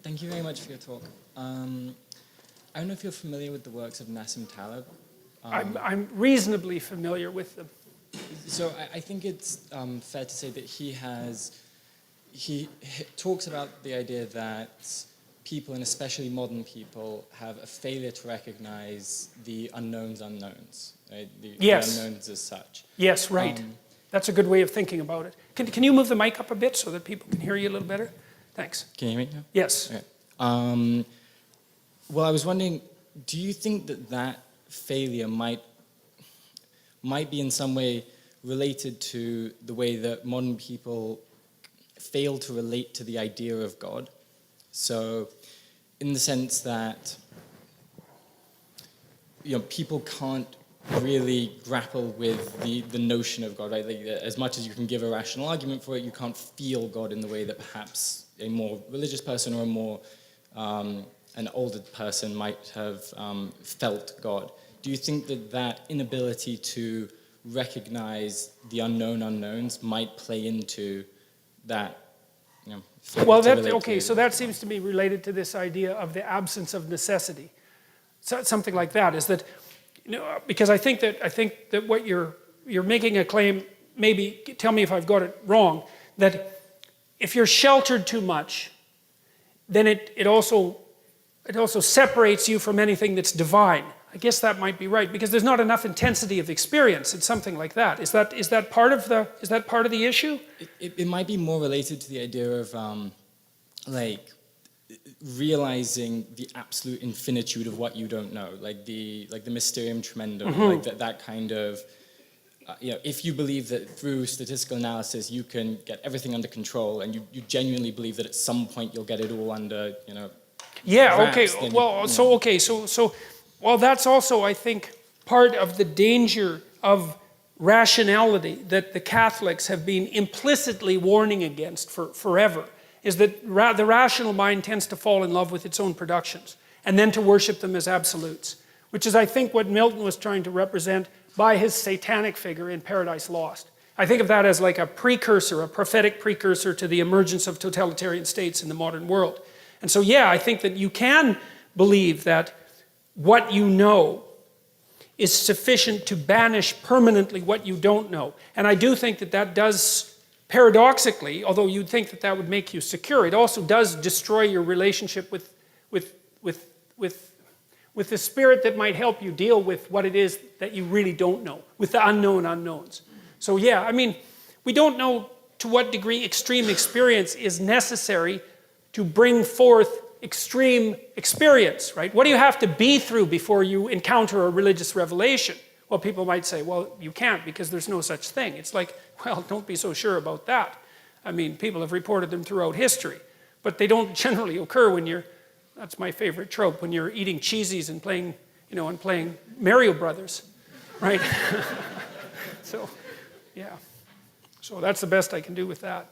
Thank you very much for your talk. I don't know if you're familiar with the works of Nassim Taleb. I'm reasonably familiar with them. So I think it's fair to say that he talks about the idea that people, and especially modern people, have a failure to recognize the unknowns, right? The unknowns as such. Yes, right. That's a good way of thinking about it. Can you move the mic up a bit so that people can hear you a little better? Thanks. Can you hear me now? Yes. Okay. Well, I was wondering, do you think that failure might be in some way related to the way that modern people fail to relate to the idea of God? So, in the sense that people can't really grapple with the notion of God, right? Like, as much as you can give a rational argument for it, you can't feel God in the way that perhaps a more religious person or a more an older person might have felt God. Do you think that inability to recognize the unknown unknowns might play into that? Well, so that seems to me related to this idea of the absence of necessity. So, something like that is that, because I think that what you're making a claim, maybe tell me if I've got it wrong, that if you're sheltered too much, then it also separates you from anything that's divine. I guess that might be right, because there's not enough intensity of experience. It's something like that. Is that part of the issue? It might be more related to the idea of like realizing the absolute infinitude of what you don't know, like the mysterium tremendum, like that kind of. If you believe that through statistical analysis you can get everything under control, and you genuinely believe that at some point you'll get it all under, Yeah. wraps, Okay. Well, well, that's also, I think, part of the danger of rationality that the Catholics have been implicitly warning against forever, is that the rational mind tends to fall in love with its own productions and then to worship them as absolutes, which is, I think, what Milton was trying to represent by his satanic figure in Paradise Lost. I think of that as like a precursor, a prophetic precursor to the emergence of totalitarian states in the modern world. And so, yeah, I think that you can believe that what you know is sufficient to banish permanently what you don't know. And I do think that does, paradoxically, although you'd think that would make you secure, it also does destroy your relationship with the spirit that might help you deal with what it is that you really don't know, with the unknown unknowns. So yeah, I mean, we don't know to what degree extreme experience is necessary to bring forth extreme experience, right? What do you have to be through before you encounter a religious revelation? Well, people might say, well, you can't because there's no such thing. It's like, well, don't be so sure about that. I mean, people have reported them throughout history, but they don't generally occur when you're, that's my favorite trope, when you're eating cheesies and playing, and playing Mario Brothers, right? So, yeah. So that's the best I can do with that.